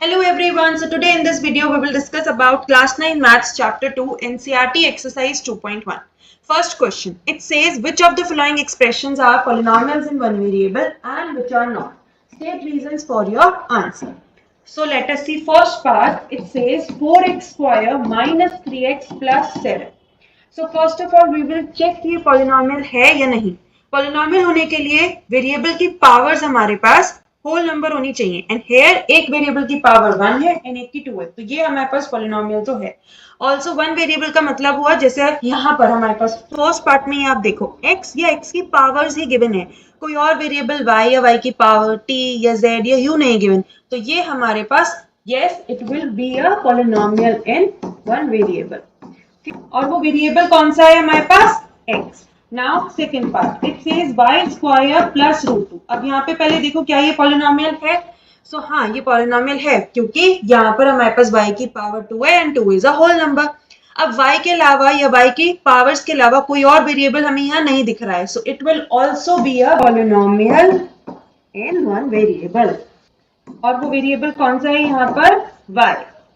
Hello everyone. So today in this video we will discuss about class 9 maths chapter 2 NCERT exercise 2.1. First question. It says which of the following expressions are polynomials in one variable and which are not. State reasons for your answer. So let us see first part. It says 4x square minus 3x plus 7. So first of all we will check कि ये polynomial है या नहीं. Polynomial होने के लिए variable की powers हमारे पास होल नंबर होनी चाहिए एंड हेयर एक वेरिएबल की पावर 1 है एंड एक की 2 है, तो ये हमारे पास पॉलिनोमियल तो है. ऑल्सो वन वेरिएबल का मतलब हुआ जैसे यहाँ पर हमारे पास फर्स्ट पार्ट में आप देखो x या x की पावर्स ही गिवन है, कोई और वेरिएबल y या y की पावर t या z या u नहीं गिवन, तो ये हमारे पास yes it will be a polynomial in one variable. और वो वेरिएबल कौन सा है हमारे पास x. Now second part it says y square plus root 2. अब यहाँ पे पहले देखो क्या ये पॉलिनोमियल है. सो हाँ ये पॉलिनोमियल है क्योंकि यहाँ पर हमारे पास y की पावर 2 है and 2 is a whole number. अब y के अलावा या y की पावर्स के अलावा कोई और वेरिएबल हमें यहाँ नहीं दिख रहा है, so it will also be a polynomial in one variable. और वो वेरिएबल कौन सा है यहाँ पर y.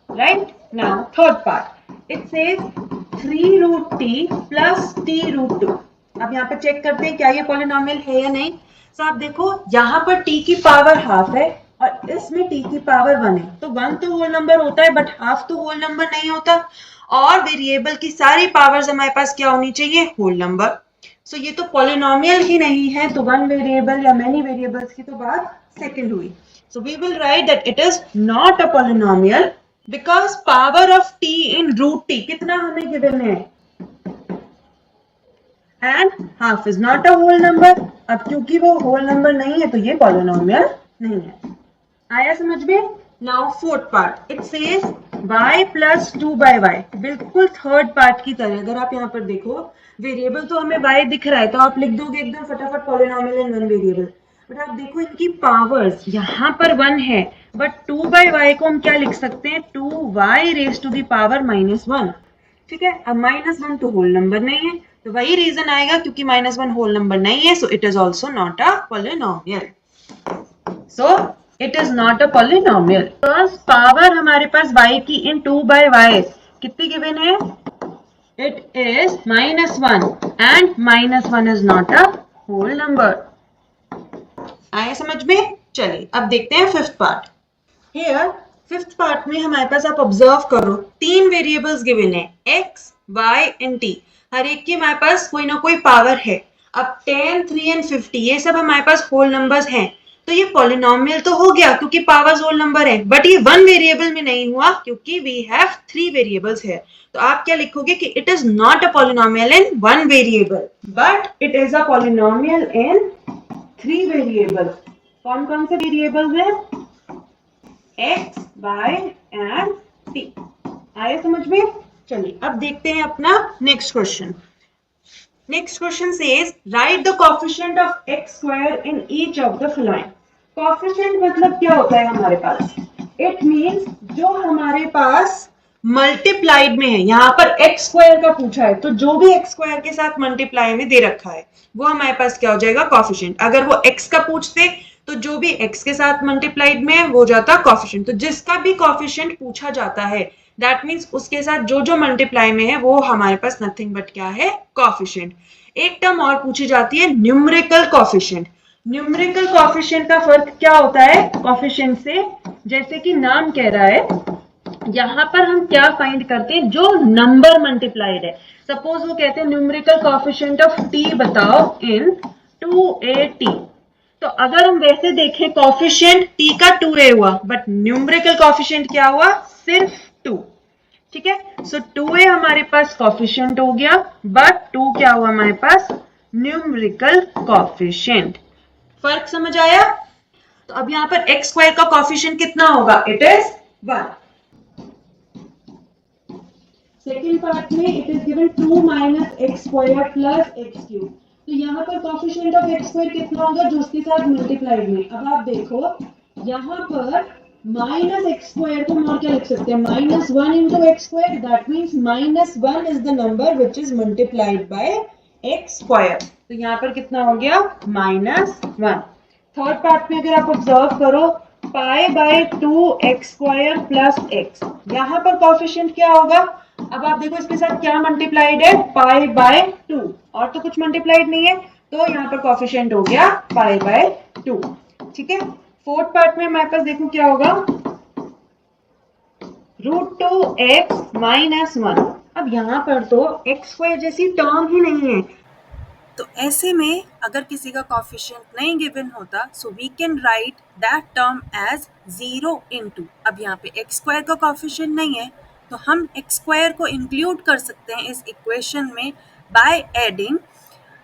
Right. Now third part it says 3 root T plus T root 2. अब यहाँ पे चेक करते हैं क्या ये पॉलिनोमियल है या नहीं. तो आप देखो यहाँ पर t की पावर हाफ है और इसमें t की पावर 1 है, तो 1 तो होल नंबर होता है बट हाफ तो होल नंबर नहीं होता. और वेरिएबल की सारी पावर्स हमारे पास क्या होनी चाहिए होल नंबर. सो ये तो पॉलिनोमियल ही नहीं है, तो वन वेरिएबल या मेनी वेरिएबल्स की तो बात सेकंड हुई. So we will write that it is not a polynomial because power of t in root t कितना हमें given है and half is not a whole number. अब क्योंकि वो whole number नहीं है तो ये polynomial नहीं है. आया समझ में. Now fourth part it says y plus 2 by y. बिल्कुल थर्ड पार्ट की तरह अगर आप यहाँ पर देखो वेरिएबल तो हमें y दिख रहा है तो आप लिख दोगे एकदम फटाफट polynomial in one variable. But आप देखो इनकी पावर्स यहाँ पर 1 है बट 2 बाई वाई को हम क्या लिख सकते हैं 2y raise to the power -1. ठीक है. अब -1 तो होल नंबर नहीं है तो वही रीजन आएगा क्योंकि -1 होल नंबर नहीं है, so it is also not a polynomial. So it is not a polynomial because power हमारे पास y की इन 2 बाई वाई कितनी गिवन है it is -1 and -1 is not a whole number. आया समझ में. चलिए अब देखते हैं fifth part. Here fifth part में हमारे पास आप ऑब्जर्व करो तीन वेरिएबल्स गिवन है x, y एंड t. हर एक की हमारे पास कोई ना कोई पावर है. अब 10, 3 एंड 50 ये सब हमारे पास होल नंबर्स हैं, तो ये पॉलिनोमियल तो हो गया क्योंकि पावर्स होल नंबर है, बट ये वन वेरिएबल में नहीं हुआ क्योंकि वी हैव 3 वेरिएबल्स है. तो आप क्या लिखोगे कि it is not a polynomial in one variable but it is a polynomial in 3 variable. कौन कौन से वेरिएबल्स हैं x, y एंड t. आए समझ में. चलिए अब देखते हैं अपना next question. Next question says right the coefficient of x square in each of the following. Coefficient मतलब क्या होता है हमारे पास. इट मींस जो हमारे पास मल्टीप्लाइड में है. यहाँ पर x स्क्वायर का पूछा है तो जो भी x स्क्वायर के साथ मल्टीप्लाई में दे रखा है वो हमारे पास क्या हो जाएगा कोएफिशिएंट. अगर वो x का पूछते तो जो भी x के साथ मल्टीप्लाइड में है वो जाता कोएफिशिएंट. तो जिसका भी कोएफिशिएंट पूछा जाता है दैट मींस उसके साथ जो जो मल्टीप्लाई में है वो हमारे पास नथिंग बट क्या है कोएफिशिएंट. एक टर्म और पूछी जाती है न्यूमेरिकल कोएफिशिएंट. न्यूमेरिकल कोएफिशिएंट का फर्क क्या होता है कोएफिशिएंट से. जैसे कि नाम कह रहा है यहाँ पर हम क्या फाइंड करते हैं जो नंबर मल्टीप्लाइड है. सपोज वो कहते हैं न्यूमेरिकल कोएफिशिएंट ऑफ t बताओ इन 2at. तो अगर हम वैसे देखें कोएफिशिएंट t का 2a हुआ बट न्यूमेरिकल कोएफिशिएंट क्या हुआ सिर्फ 2. ठीक है. सो 2a हमारे पास कोएफिशिएंट हो गया बट 2 क्या हुआ हमारे पास न्यूमेरिकल कोएफिशिएंट. फर्क समझ आया. तो अब यहाँ पर x स्क्वायर का कोएफिशिएंट कितना होगा इट इज 1. सेकेंड पार्ट में it is given 2 minus x square plus x cube. तो यहाँ पर कोएफिशिएंट ऑफ एक्स स्क्वायर कितना होगा जो उसके साथ मल्टीप्लाइड में. अब आप देखो यहाँ पर माइनस एक्स स्क्वायर को हम और क्या लिख सकते हैं -1 into x square. That means -1 is the number which is multiplied by x square. तो यहाँ पर कितना हो गया -1. थर्ड पार्ट में अगर आप ऑब्जर्व करो pi by 2x² plus x। यहाँ पर कॉफिशिएंट क्या होगा? अब आप देखो इसके साथ क्या मल्टीप्लाइड है, पाई बाय 2, और तो कुछ मल्टीप्लाइड नहीं है, तो यहाँ पर कॉफिशिएंट हो गया पाई बाय 2। ठीक है, फोर्थ पार्ट में हमारे पास देखो क्या होगा, √2x माइनस 1। अब यहाँ पर तो x² जैसी टर्म ही नहीं है, तो ऐसे में अगर किसी का कॉफिशिएंट नहीं गिवन होता, so we can write that term as 0 into, अब यहाँ पे x² का कॉफिशिएंट नहीं है तो हम x² को इंक्लूड कर सकते हैं इस इक्वेशन में by adding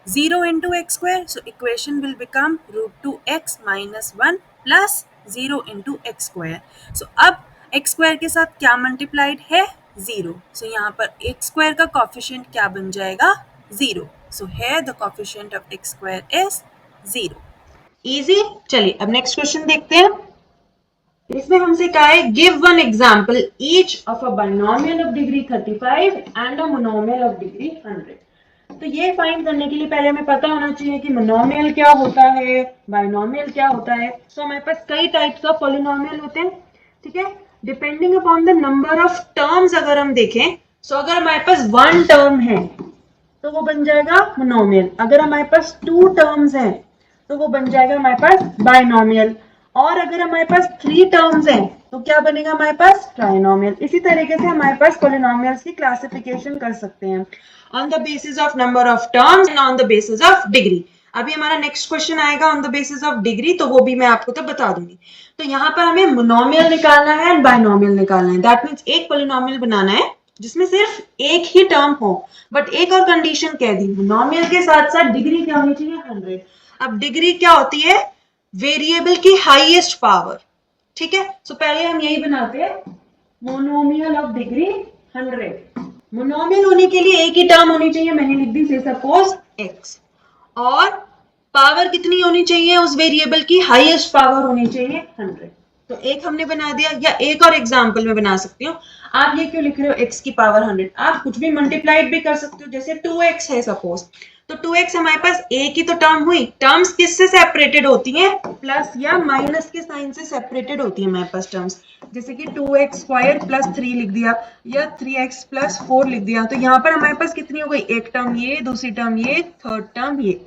0 into x², so equation will become √2x minus 1 plus 0 into x²। so अब x² के साथ क्या मल्टीप्लाइड है? 0। so यहाँ पर x² का कॉफिशिएंट क्या बन जाएगा? 0। so here the coefficient of x² is 0। Easy. चलिए अब नेक्स्ट क्वेश्चन देखते हैं। इसमें हमसे कहा है give one example each of a binomial of degree 35 and a monomial of degree 100। तो ये फाइंड करने के लिए पहले हमें पता होना चाहिए कि मोनोमियल क्या होता है, बाइनोमियल क्या होता है। तो हमारे पास कई टाइप्स ऑफ पॉलिनोमियल होते हैं। ठीक है, depending upon the number of terms अगर हम देखें, तो अगर हमारे पास 1 टर्म है तो वो बन जाएगा मोनोमियल, अगर हमारे पास 2 टर्म्स हैं तो वो बन जाएगा हमारे पास बाइनोमियल, और अगर हमारे पास 3 टर्म्स हैं तो क्या बनेगा हमारे पास ट्राइनोमियल। इसी तरीके से हमारे पास पॉलिनोमियल्स की क्लासिफिकेशन कर सकते हैं on the basis of number of terms and on the basis of degree. अभी हमारा नेक्स्ट क्वेश्चन आएगा on the basis of degree, तो वो भी मैं आपको तो बता दूंगी। तो यहाँ पर हमें मोनोमियल निकालना है एंड बाइनोमियल निकालना है। दैट मीन्स एक पॉलिनोमियल बनाना है जिसमें सिर्फ एक ही टर्म हो, बट एक और कंडीशन कह दी, मोनोमियल के साथ साथ डिग्री क्या होनी चाहिए? 100। अब डिग्री क्या होती है? वेरिएबल की हाईएस्ट पावर। ठीक है, सो पहले हम यही बनाते हैं, मोनोमियल ऑफ डिग्री 100। मोनोमियल होने के लिए एक ही टर्म होनी चाहिए, मैंने लिख दी से सपोज x, और पावर कितनी होनी चाहिए उस वेरिएबल की? हाईएस्ट पावर होनी चाहिए 100। तो एक हमने बना दिया, या एक और एग्जांपल में बना सकती हूँ। आप ये क्यों लिख रहे हो x की पावर 100? आप कुछ भी मल्टीप्लाइड भी कर सकते हो, जैसे 2x है सपोज, तो 2x हमारे पास एक ही तो टर्म हुई। टर्म्स किससे सेपरेटेड होती हैं? प्लस या माइनस के साइन से सेपरेटेड होती है हमारे पास टर्म्स, जैसे कि 2x² प्लस 3 लिख दिया, या 3x प्लस 4 लिख दिया। तो यहाँ पर हमारे पास कितनी हो गई? एक टर्म ये, दूसरी टर्म ये, थर्ड टर्म ये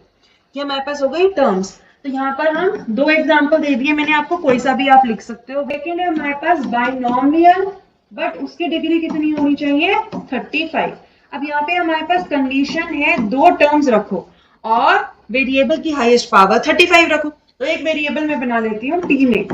हमारे पास हो गई टर्म्स। तो यहाँ पर हम 2 एग्जाम्पल दे दिए मैंने आपको, कोई सा भी आप लिख सकते हो। सेकेंड है हमारे पास बाइनोमियल, बट उसकी डिग्री कितनी होनी चाहिए? 35। अब यहाँ पे हमारे पास कंडीशन है 2 टर्म्स रखो और वेरिएबल की हाईएस्ट पावर 35 रखो। तो एक वेरिएबल में बना लेती हूँ टी में,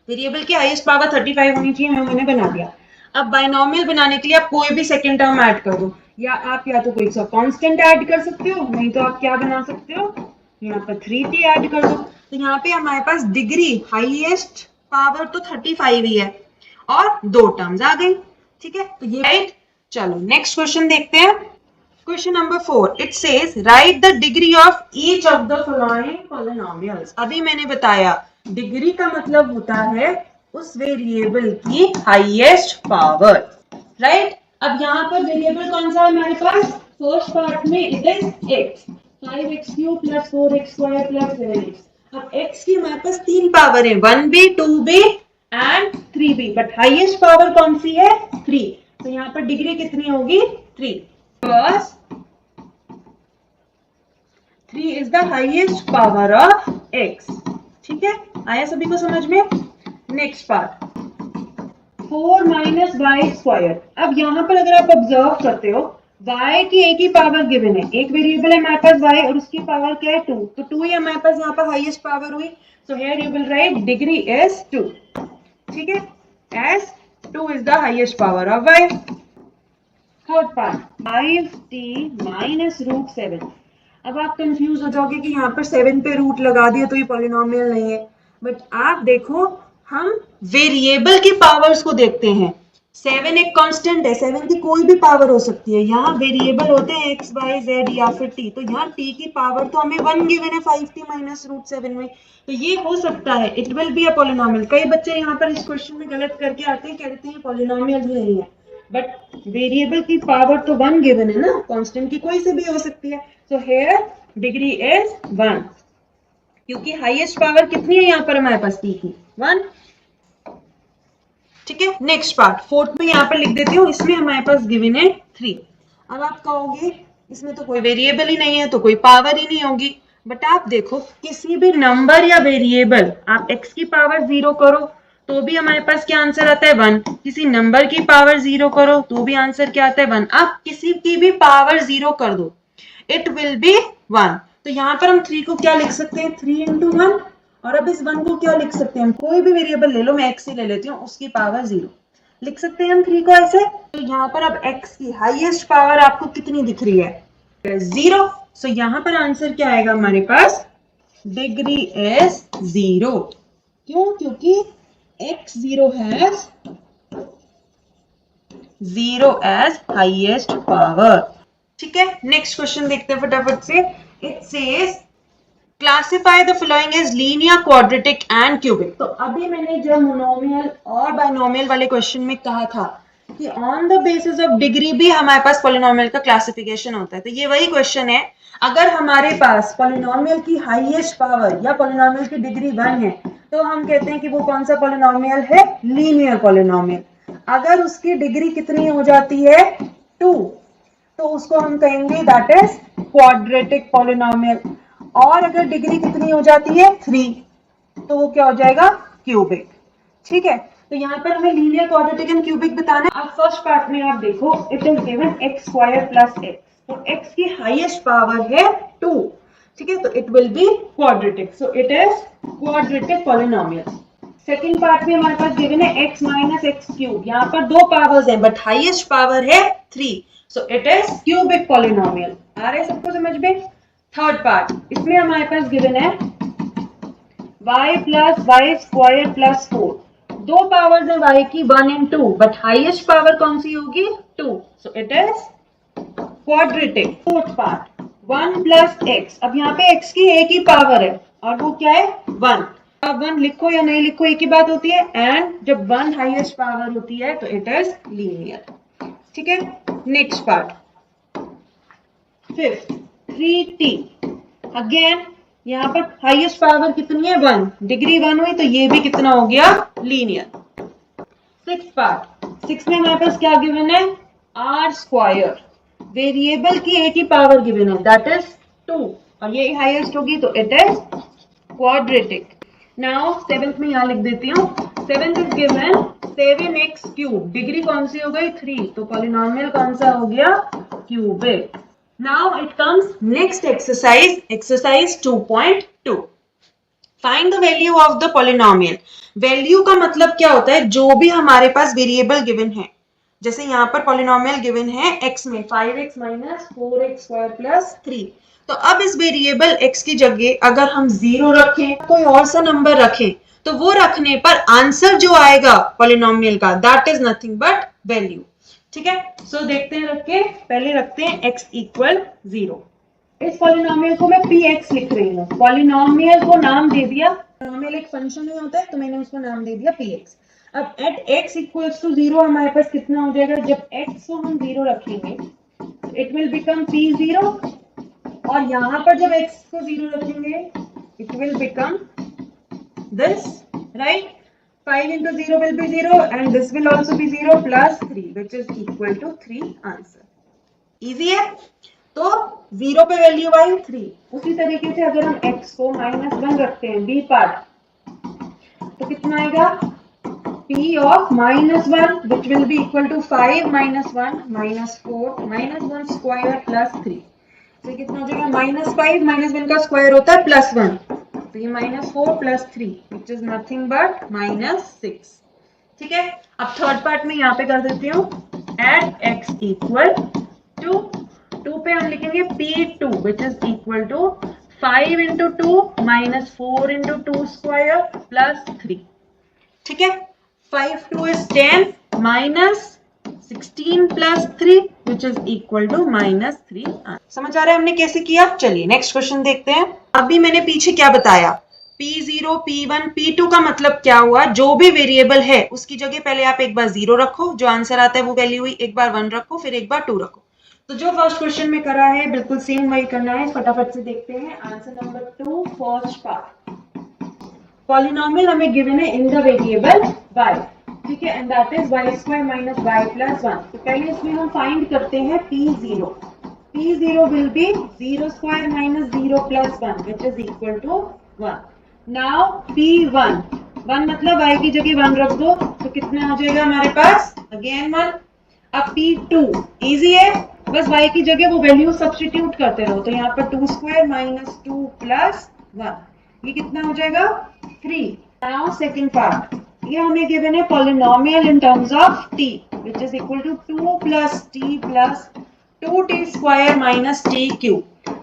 वेरिएबल की हाईएस्ट पावर 35 होनी चाहिए, मैंने बना दिया। अब बाइनोमियल बनाने के लिए आप कोई भी सेकंड टर्म ऐड कर दो, या आप या तो कोई सा कांस्टेंट ऐड कर सकते हो, नहीं तो आप क्या बना सकते हो, यहाँ पर 3t ऐड कर दो। तो यहाँ पे हमारे पास डिग्री हाईएस्ट पावर तो 35 ही है और 2 टर्म्स आ गई। ठीक है, तो ये राइट। चलो नेक्स्ट क्वेश्चन देखते हैं। Question number 4, it says right the degree of each of the following polynomials. अभी मैंने बताया डिग्री का मतलब होता है उस वेरिएबल की हाईएस्ट पावर, राइट। अब यहाँ पर वेरिएबल कौन सा है हमारे पास? फर्स्ट पार्ट में it is x, 5x³ plus 4x² plus 7x। अब x की हमारे पास 3 पावर है, 1b 2b and 3b, but highest power कौन सी है? 3। तो यहाँ पर डिग्री कितनी होगी? 3 plus 3 is the highest power of x। ठीक है, आया सभी को समझ में? Next part 4 minus y square. अब यहाँ पर अगर आप ऑब्जर्व करते हो, y की एक ही पावर गिवन है, एक वेरिएबल है हमारे पास y और उसकी पावर क्या है? 2। तो 2 ही हमारे पास यहाँ पर हाईएस्ट पावर हुई। So here you will write degree is 2। ठीक है, as 2 is the highest power of y। Third part 5t minus √7। अब आप कंफ्यूज हो जाओगे कि यहाँ पर 7 पे रूट लगा दिया तो ये पॉलिनोमियल नहीं है, बट आप देखो हम वेरिएबल की पावर्स को देखते हैं। 7 एक कांस्टेंट है, 7 की कोई भी पावर हो सकती है। यहाँ वेरिएबल होते हैं x y z या फिर t, तो यहाँ t की पावर तो हमें 1 गिवन है 5t माइनस √7 में, तो ये हो सकता है, it will B a polynomial. कई बच्चे यहाँ पर इस क्वेश्चन में गलत करके आते हैं, कहते हैं पॉलिनोमियल ही नहीं है, बट वेरिएबल की पावर तो 1 गिवन है ना, कांस्टेंट की कोई से भी हो सकती है। सो हियर डिग्री इज 1, क्योंकि हाईएस्ट पावर कितनी है यहाँ पर हमारे पास t की? 1। ठीक है, नेक्स्ट पार्ट फोर्थ में यहाँ पर लिख देती हूँ, इसमें हमारे पास गिवन है 3। अब आप कहोगे इसमें तो कोई वेरिएबल ही नहीं है, तो कोई पावर ही नहीं होगी, बट आप देखो किसी भी नंबर या वेरिएबल आप x की पावर 0 करो तो भी हमारे पास क्या आंसर आता है 1, किसी नंबर की पावर 0 करो तो भी आंसर क्या आता है 1, आप किसी की भी पावर 0 कर दो इट विल बी 1। तो यहाँ पर हम 3 को क्या लिख सकते हैं 3 इंटू 1, और अब इस 1 को क्या लिख सकते हैं, हम कोई भी वेरिएबल ले लो, मैं x ही ले लेती हूँ, उसकी पावर 0 लिख सकते हैं हम 3 को ऐसे। तो यहाँ पर अब x की हाईएस्ट पावर आपको कितनी दिख रही है 0। सो यहाँ पर आंसर क्या आएगा हमारे पास डिग्री इज 0। क्यों, क्योंकि x0 has 0 as highest power. ठीक है, नेक्स्ट क्वेश्चन देखते हैं फटाफट से। It says classify the following as linear, quadratic and cubic. तो अभी मैंने जब मोनोमियल और बाइनोमियल वाले क्वेश्चन में कहा था कि on the basis of degree भी हमारे पास पॉलिनोमियल का क्लासिफिकेशन होता है, तो ये वही क्वेश्चन है। अगर हमारे पास पॉलिनोमियल की हाईएस्ट पावर या पॉलिनोमियल की डिग्री 1 है तो हम कहते हैं कि वो कौन सा पॉलिनोमियल है, लीनियर पॉलिनोमियल। अगर उसकी डिग्री कितनी हो जाती है 2 तो उसको हम कहेंगे दैट इज क्वाड्रेटिक पॉलिनोमियल। और अगर डिग्री कितनी हो जाती है 3 तो वो क्या हो जाएगा क्यूबिक। ठीक है, तो यहाँ पर हमें लीनियर, क्वाड्रेटिक एंड क्यूबिक बताना है। अब फर्स्ट पार्ट में आप देखो it is given x square plus x, तो x की हाईएस्ट पावर है 2। ठीक है, तो it will B quadratic, so it is quadratic polynomial. Second part में हमारे पास गिवन है x माइनस एक्स क्यूब, यहाँ पर दो पावर्स है बट हाईएस्ट पावर है 3, so it is cubic polynomial. आ रहे सबको समझ में। थर्ड पार्ट, इसमें हमारे पास गिवन है y plus Y square plus 4, दो पावर्स है y की 1 एंड 2 बट हाईएस्ट पावर कौन सी होगी 2, सो it is quadratic. Fourth part 1 plus x, अब यहाँ पे x की एक ही पावर है और वो क्या है 1। अब 1 लिखो या नहीं लिखो एक ही बात होती है, एंड जब 1 हाईएस्ट पावर होती है तो इट इज लीनियर। ठीक है, next part fifth 3t, again यहाँ पर हाईएस्ट पावर कितनी है 1, डिग्री 1 हुई तो ये भी कितना हो गया लीनियर। सिक्स पार्ट, 6 में हमारे पास क्या गिवन है r स्क्वायर, वेरिएबल की एक ही पावर गिवन है दैट इज 2 और ये हाईएस्ट होगी तो it is quadratic. Now seventh में यहाँ लिख देती हूँ, seventh is given 7x cube, degree कौन सी हो गई 3, तो पॉलिनोमियल कौन सा हो गया cubic. Now it comes next exercise, exercise 2.2. Find the value of the polynomial. Value का मतलब क्या होता है, जो भी हमारे पास वेरिएबल गिवन है, जैसे यहाँ पर पॉलिनोमियल गिवन है x में 5x minus 4x square plus 3, तो अब इस वेरिएबल x की जगह अगर हम 0 रखें, कोई और सा नंबर रखें, तो वो रखने पर आंसर जो आएगा पॉलिनोमियल का that is nothing but value. ठीक है, सो देखते हैं रख के, पहले रखते हैं x इक्वल 0। इस पॉलिनोमियल को मैं px लिख रही हूँ, पॉलिनोमियल को नाम दे दिया, पॉलिनोमियल एक फंक्शन में होता है तो मैंने उसको नाम दे दिया px। अब एट x इक्वल्स टू 0 हमारे पास कितना हो जाएगा, जब x को हम 0 रखेंगे इट विल बिकम p0, और यहाँ पर जब x को 0 रखेंगे it will become this, right. 5 into 0 will be 0 and this will also be 0 plus 3 which is equal to 3 answer. Easy है, तो 0 पे वैल्यू आई 3। उसी तरीके से अगर हम x को -1 रखते हैं b पार्ट तो कितना आएगा p of -1 which will be equal to 5 minus 1 minus 4 minus 1 square plus 3, तो कितना हो जाएगा -5 -1 का स्क्वायर होता है +1, तो ये -4 + 3 which is nothing but -6। ठीक है, अब थर्ड पार्ट में यहाँ पे कर देती हूँ एट x इक्वल टू 2 पे हम लिखेंगे p2 which is equal to 5 into 2 minus 4 into 2 square plus 3। ठीक है, 5 2 is 10 minus 16 plus 3 which is equal to -3। समझ आ रहा है हमने कैसे किया। चलिए नेक्स्ट क्वेश्चन देखते हैं। अभी मैंने पीछे क्या बताया, P0 P1 P2 का मतलब क्या हुआ, जो भी वेरिएबल है उसकी जगह पहले आप एक बार 0 रखो, जो आंसर आता है वो वैल्यू हुई, एक बार 1 रखो, फिर एक बार 2 रखो। तो जो फर्स्ट क्वेश्चन में करा है बिल्कुल सेम वही करना है, फटाफट से देखते हैं। Answer number 2 first part, polynomial हमें गिवन है इन द वेरिएबल y, ठीक है, and that is y square minus y plus 1। तो पहले इसमें हम फाइंड करते हैं P0। P0 will be 0 square minus 0 plus 1 which is equal to 1. Now P1, 1 मतलब y की जगह 1 रख दो तो कितना हो जाएगा हमारे पास, अगेन 1। अब P2 इजी है, बस y की जगह वो वैल्यू सब्स्टिट्यूट करते रहो, तो यहाँ पर 2 square minus 2 plus 1, ये कितना हो जाएगा 3। Now second part, ये हमें गिवन है polynomial in terms of t which is equal to 2 plus t plus 2t square minus t cube।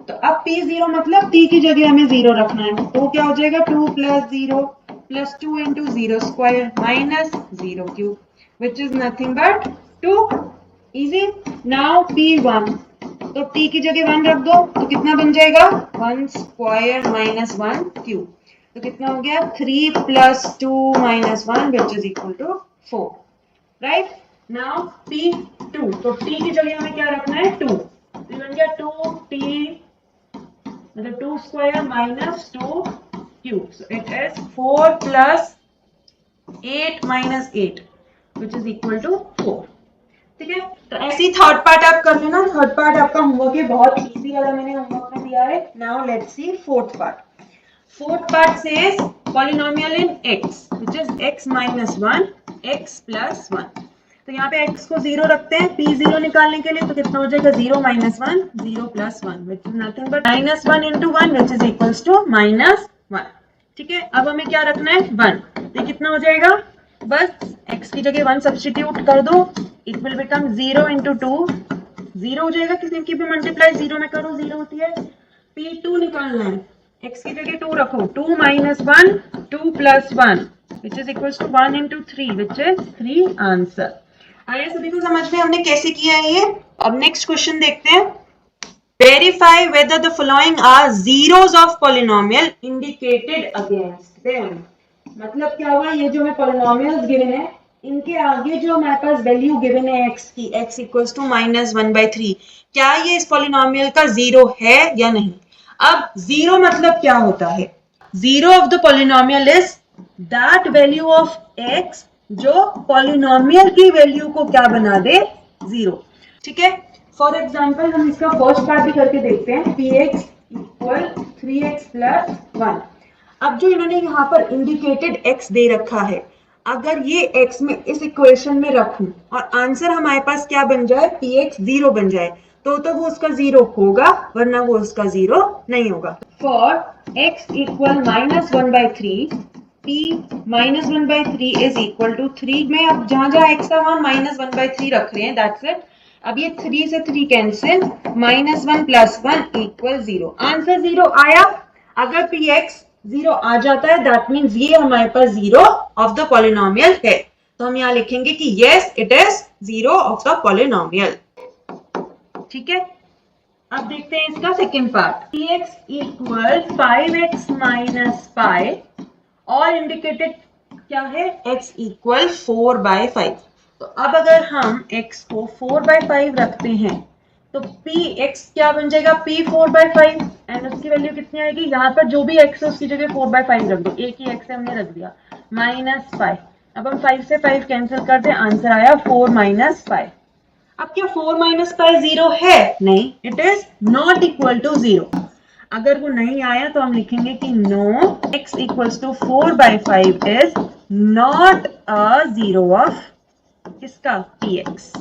तो अब P0 मतलब t की जगह हमें 0 रखना है, तो क्या हो जाएगा 2 plus 0 plus 2 into 0 square minus 0 cube which is nothing but 2। easy। now P1, तो t की जगह 1 रख दो तो कितना बन जाएगा 1 square minus 1 cube, तो कितना हो गया 3 plus 2 minus 1 which is equal to 4, right. Now P2, तो t की जगह हमें क्या रखना है 2, तो बन गया 2t मतलब 2 square minus 2 cube, so it is 4 plus 8 minus 8 which is equal to 4। ठीक है, तो ऐसे ही थर्ड पार्ट आप कर लेना, थर्ड पार्ट आपका होमवर्क है, बहुत इजी वाला मैंने होमवर्क में दिया है। Now let's C fourth part. Fourth part says polynomial in x which is x minus 1 x plus 1। तो यहाँ पे x को 0 रखते हैं, P0 निकालने के लिए, तो कितना हो जाएगा 0 minus 1 0 plus 1 which is nothing but minus 1 into 1 which is equals to minus 1। ठीक है, अब हमें क्या रखना है 1, तो कितना हो जाएगा, बस x की जगह 1 सब्स्टिट्यूट कर दो, इट विल बिकम 0 into 2, 0 हो जाएगा, किसी की भी मल्टीप्लाई 0 में करो 0 होती है। P2 निकालना है, x की जगह 2 रखो, 2 minus 1 2 plus 1 which is equals to 1 into 3 which is 3 answer. आया सभी को समझ में हमने कैसे किया है ये। अब नेक्स्ट क्वेश्चन देखते हैं। Verify whether the following are zeros of polynomial indicated against them. मतलब क्या हुआ, ये जो हमें पॉलिनोमियल्स गिवन है इनके आगे जो हमारे पास वैल्यू गिवन है x की, x इक्वल्स टू -1/3, क्या ये इस पॉलिनोमियल का जीरो है या नहीं। अब जीरो मतलब क्या होता है, zero of the polynomial is that value of x जो पॉलिनोमियल की वैल्यू को क्या बना दे, जीरो। ठीक है, फॉर एग्जाम्पल हम इसका फर्स्ट पार्ट भी करके देखते हैं, px इक्वल 3x plus 1। अब जो इन्होंने यहाँ पर इंडिकेटेड x दे रखा है, अगर ये x में इस इक्वेशन में रखूं और आंसर हमारे पास क्या बन जाए, px 0 बन जाए, तो वो उसका 0 होगा, वरना वो उसका 0 नहीं होगा। For x equal -1/3, p -1/3 is equal to 3 में, अब जहां जहां x था वहां -1/3 रख रहे हैं, दैट्स इट। अब ये 3 से 3 कैंसिल, -1 + 1 = 0, आंसर 0 आया। अगर px 0 आ जाता है दैट मीन्स ये हमारे पास 0 ऑफ द पॉलिनोमियल है, तो हम यहाँ लिखेंगे कि yes it is 0 of the polynomial. ठीक है, अब देखते हैं इसका second part. px equal 5x - pi और इंडिकेटेड क्या है, x इक्वल 4/5। तो अब अगर हम x को 4/5 रखते हैं तो px क्या बन जाएगा, p 4/5 एंड उसकी वैल्यू कितनी आएगी, यहाँ पर जो भी x है उसकी जगह 4/5 रख दो, एक ही x है हमने रख दिया, -5। अब हम 5 से 5 कैंसिल कर दें, आंसर आया 4 - 5। अब क्या 4 - pi 0 है, नहीं, it is not equal to 0। अगर वो नहीं आया तो हम लिखेंगे कि no x equals to 4/5 is not a zero of किसका, px।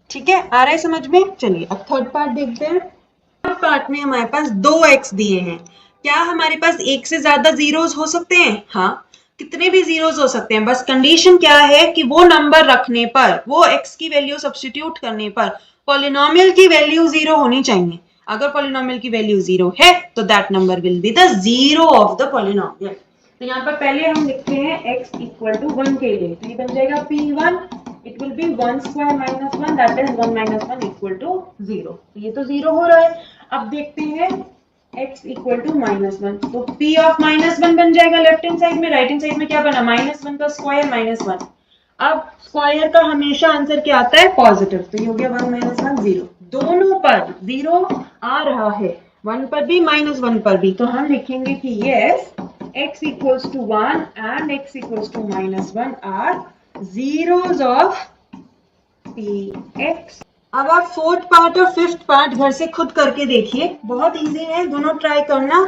ठीक है, आ रहा है समझ में। चलिए अब थर्ड पार्ट देखते हैं। थर्ड पार्ट में हमारे पास 2x दिए हैं, क्या हमारे पास एक से ज्यादा जीरोस हो सकते हैं, हाँ, कितने भी जीरोस हो सकते हैं, बस कंडीशन क्या है कि वो नंबर रखने पर, वो x की वैल्यू सब्स्टिट्यूट करने पर पॉलिनोमियल की वैल्यू 0 होनी चाहिए। अगर पॉलिनोमियल की वैल्यू 0 है तो that number will be the zero of the polynomial. तो यहाँ पर पहले हम लिखते हैं x इक्वल टू 1 के लिए, तो ये बन जाएगा p1, it will be 1 square minus 1 that is 1 minus 1 equal to 0। ये तो 0 हो रहा है। अब देखते हैं x equal to -1, तो p of -1 बन जाएगा लेफ्ट हैंड साइड में, राइट हैंड साइड में क्या बना, -1 का स्क्वायर -1। अब स्क्वायर का हमेशा आंसर क्या आता है, पॉजिटिव, तो ये हो गया 1 - 1 0, दोनों पर 0 आ रहा है, 1 पर भी -1 पर भी, तो हम लिखेंगे कि yes x equals to 1 and x equals to -1 are zeros of px। अब आप फोर्थ पार्ट और फिफ्थ पार्ट घर से खुद करके देखिए, बहुत इजी है, दोनों ट्राई करना।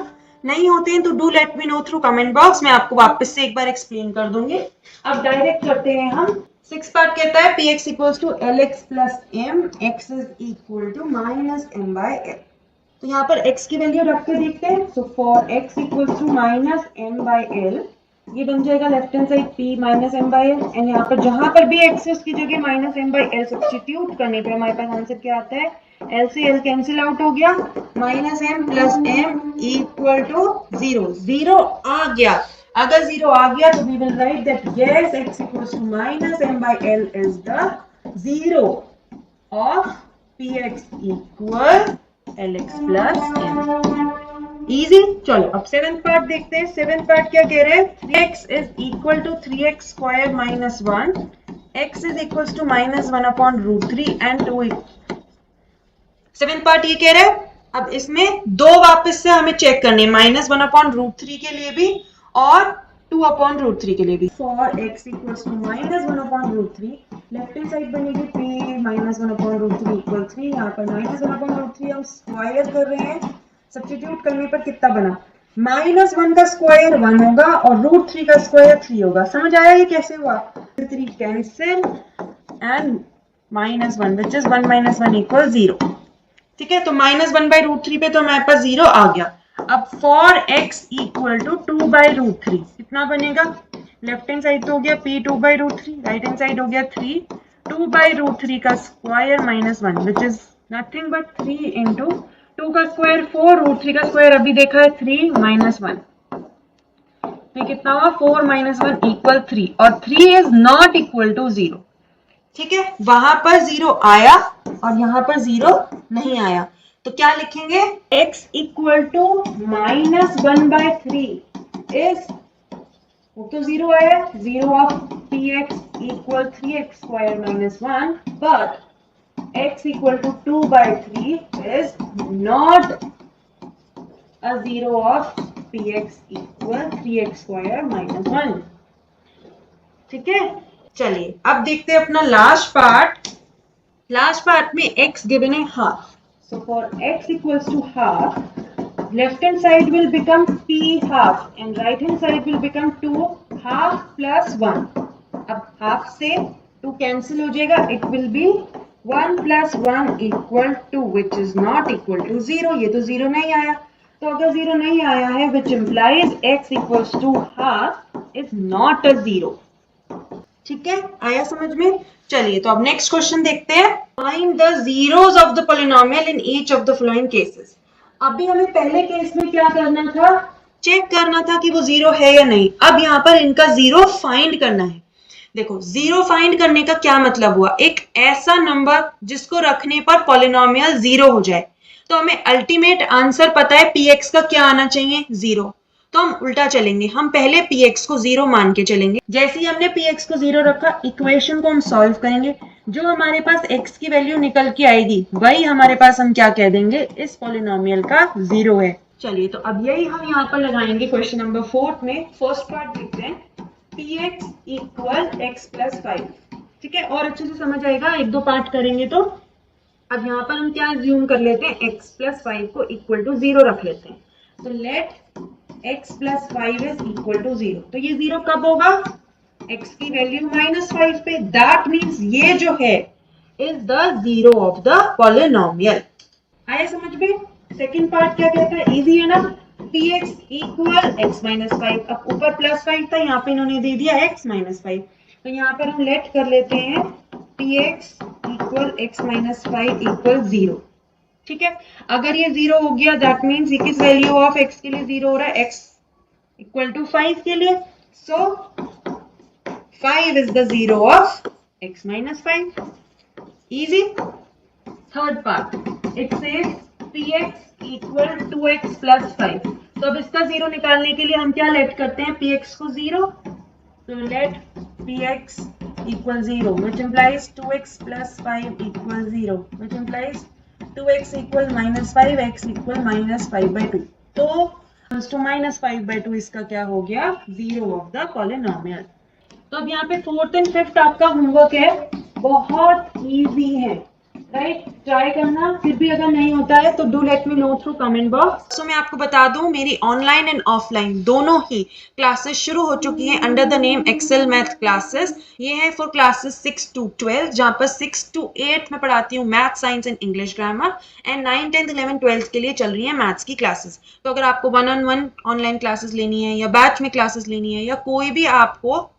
नहीं होते हैं तो do let me know through comment box, मैं आपको वापस से एक बार एक्सप्लेन कर दूंगी। अब डायरेक्ट करते हैं हम। सिक्स पार्ट कहता है px equals to lx plus m, x is equal to minus m by l। तो यहाँ पर x की वैल्यू रख के देखते हैं। So for x equals to minus m by l, ये बन जाएगा left hand side p minus m by l, and यहाँ पर जहां पर भी x है उसकी जगह minus m by l substitute करने पे हमारे पास आंसर क्या आता है, l से l कैंसिल आउट हो गया, minus m plus m equal to 0। 0 आ गया, अगर 0 आ गया तो we will write that yes x equals to minus m by l is the 0 of px equal lx plus m। Easy. चलो अब सेवेंथ पार्ट देखते हैं। सेवेंथ पार्ट क्या कह रहे हैं, 3x is equal to 3x square minus 1, x is equal to minus 1 upon root 3 and 2। Seventh part ये कह रहे हैं, अब इसमें दो वापस से हमें चेक करने, माइनस 1 अपॉन रूट 3 के लिए भी और 2 अपॉन रूट 3 के लिए भी। For x equal to minus 1 upon root 3, left hand side बनेगी p minus 1 upon root 3 equal 3, यहाँ पर माइनस 1 अपॉन रूट 3 हम स्क्वायर कर रहे हैं, सब्स्टिट्यूट करने पर कितना बना, माइनस 1 का स्क्वायर 1 होगा और रूट 3 का स्क्वायर 3 होगा। समझ आया ये कैसे हुआ, 3 cancel and minus 1 which is 1 minus 1 equal 0। ठीक है, तो माइनस 1 बाई रूट 3 पे तो हमारे पास 0 आ गया। अब for x equal to 2 by root 3 कितना बनेगा, लेफ्ट हैंड साइड तो हो गया p 2 by root 3, right hand side हो गया 3, 2 बाई रूट 3 का square minus 1 which is nothing but 3 into 2 का स्क्वायर 4, रूट 3 का स्क्वायर अभी देखा है 3 माइनस 1, तो कितना हुआ 4 माइनस 1 इक्वल 3, और 3 इज नॉट इक्वल टू 0। ठीक है, वहां पर 0 आया और यहाँ पर 0 नहीं आया, तो क्या लिखेंगे, x equal to minus 1 by 3 is, वो तो 0 आया, 0 of px equal 3x square minus 1, but x equal to 2 by 3 is not a 0 of px equal 3x square minus 1। ठीक है, चलिए अब देखते हैं अपना लास्ट पार्ट। लास्ट पार्ट में x गिवन है half, so for x equals to half, left hand side will become p half and right hand side will become 2 half plus 1। अब हाफ से 2 कैंसिल हो जाएगा, it will be 1 plus 1 equal 2 which is not equal to 0। ये तो 0 नहीं आया, तो अगर 0 नहीं आया है which implies x equals to half is not a 0। ठीक है, आया समझ में। चलिए तो अब नेक्स्ट क्वेश्चन देखते हैं। Find the zeros of the polynomial in each of the following cases. अभी हमें पहले केस में क्या करना था, चेक करना था कि वो 0 है या नहीं। अब यहाँ पर इनका 0 फाइंड करना है। देखो 0 फाइंड करने का क्या मतलब हुआ, एक ऐसा नंबर जिसको रखने पर पॉलिनोमियल 0 हो जाए। तो हमें अल्टीमेट आंसर पता है px का क्या आना चाहिए, 0। तो हम उल्टा चलेंगे, हम पहले px को 0 मान के चलेंगे। जैसे ही हमने px को 0 रखा, इक्वेशन को हम सॉल्व करेंगे, जो हमारे पास x की वैल्यू निकल के आएगी वही हमारे पास हम क्या कह देंगे, इस पॉलिनोमियल का 0 है। चलिए तो अब यही हम यहाँ पर लगाएंगे क्वेश्चन नंबर 4 में। फर्स्ट पार्ट देखते हैं, px इक्वल x प्लस 5। ठीक है, और अच्छे से समझ आएगा, एक दो पार्ट करेंगे तो। अब यहाँ पर हम क्या अज्यूम कर लेते हैं, x प्लस 5 को इक्वल टू 0 रख लेते हैं। तो let x plus 5 is equal to 0। तो ये 0 कब होगा, x की वैल्यू माइनस 5 पे। दैट मीन्स ये जो है is the 0 of the polynomial. आया समझ में। सेकंड पार्ट क्या कहता है, इजी है ना, px इक्वल x माइनस 5। अब ऊपर प्लस 5 था, यहाँ पे इन्होंने दे दिया x माइनस 5, तो यहाँ पर हम लेट कर लेते हैं px equal x minus 5 equal 0। ठीक है, अगर ये 0 हो गया दैट मीन्स ये किस वैल्यू ऑफ x के लिए 0 हो रहा है, x इक्वल टू 5 के लिए। सो 5 is the 0 of x minus 5। Easy. Third part, it says px equal 2x plus 5। तो अब इसका 0 निकालने के लिए हम क्या लेट करते हैं, px को 0, तो let px equal 0 which implies 2x plus 5 equal 0 which implies 2x equal minus 5, x equal minus 5 by 2। तो to minus 5 by 2 इसका क्या हो गया, 0 of the polynomial। तो अब यहाँ पे 4th and 5th आपका होमवर्क है, बहुत इजी है, राइट? ट्राई करना, फिर भी अगर नहीं होता है तो do let me know through comment box. So मैं आपको बता दूं, मेरी ऑनलाइन एंड ऑफलाइन दोनों ही क्लासेस शुरू हो चुकी हैं under the name excel math classes. ये है फॉर क्लासेस 6 to 12, जहाँ पर 6 to 8 में पढ़ाती हूँ math, science and English grammar, and 9, 10, 11, 12 के लिए चल रही है मैथ्स की क्लासेस। तो अगर आपको 1-on-1 ऑनलाइन क्लासेस लेनी है या बैच में क्लासेस लेनी है या कोई भी आपको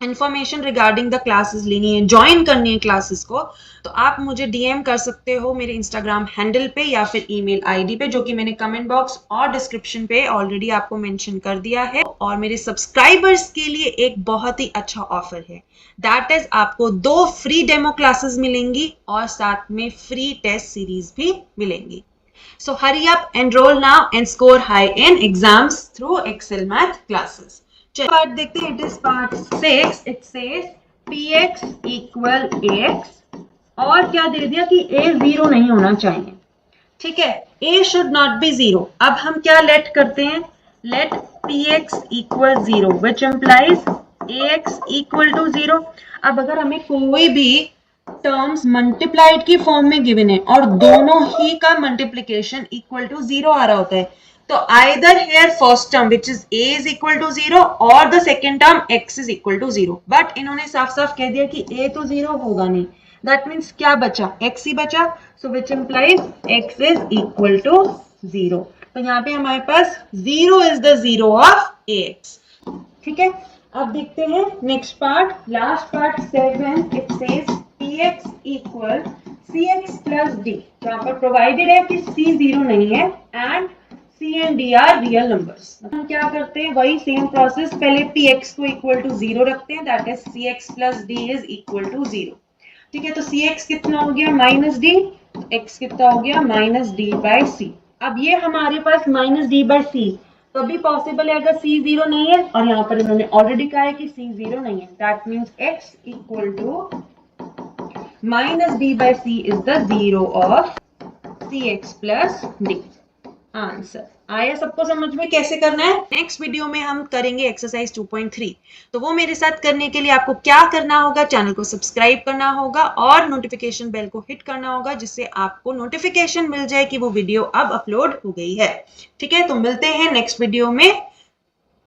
इन्फॉर्मेशन रिगार्डिंग द क्लासेस लेनी है, ज्वाइन करनी है क्लासेस को, तो आप मुझे डीएम कर सकते हो मेरे इंस्टाग्राम हैंडल पे या फिर ईमेल आईडी पे, जो कि मैंने कमेंट बॉक्स और डिस्क्रिप्शन पे ऑलरेडी आपको मेंशन कर दिया है। और मेरे सब्सक्राइबर्स के लिए एक बहुत ही अच्छा ऑफर है, दैट इज आपको 2 फ्री डेमो क्लासेस मिलेंगी और साथ में फ्री टेस्ट सीरीज भी मिलेंगी। So hurry up, enroll now and score high in exams through Excel Math classes. चलिए पार्ट देखते हैं, it is part 6। It says px equal ax और क्या दे दिया कि a 0 नहीं होना चाहिए, ठीक है? a should not be 0। अब हम क्या लेट करते हैं, let px equal 0 which implies ax equal to 0। अब अगर हमें कोई भी टर्म्स मल्टीप्लाइड की फॉर्म में गिवन है और दोनों ही का मल्टीप्लीकेशन इक्वल टू 0 आ रहा होता है, तो either here first term which is a is equal to 0 और the second term x is equal to 0। But इन्होंने साफ साफ कह दिया कि a तो 0 होगा नहीं, दैट मीन्स क्या बचा, x ही बचा। So which implies x is equal to 0। तो यहाँ पे हमारे पास 0 इज द 0 ऑफ ax, ठीक है? अब देखते हैं next part, last part 7। It says px equal cx plus d, जहां पर प्रोवाइडेड है कि c 0 नहीं है and c and d are real numbers. हम क्या करते हैं, वही सेम प्रोसेस, पहले px को इक्वल टू 0 रखते हैं, that is cx plus d is equal to 0, ठीक है? तो cx कितना हो गया माइनस d, x कितना हो गया माइनस d बाय c। अब ये हमारे पास माइनस d बाय c तभी पॉसिबल है अगर c 0 नहीं है, और यहाँ पर इन्होंने ऑलरेडी कहा है कि c 0 नहीं है, that means x equal to minus d by c is the 0 of cx plus d। Answer आया सबको समझ में कैसे करना है? नेक्स्ट वीडियो में हम करेंगे एक्सरसाइज 2.3। तो वो मेरे साथ करने के लिए आपको क्या करना होगा, चैनल को सब्सक्राइब करना होगा और नोटिफिकेशन बेल को हिट करना होगा, जिससे आपको नोटिफिकेशन मिल जाए कि वो वीडियो अब अपलोड हो गई है, ठीक है? तो मिलते हैं नेक्स्ट वीडियो में।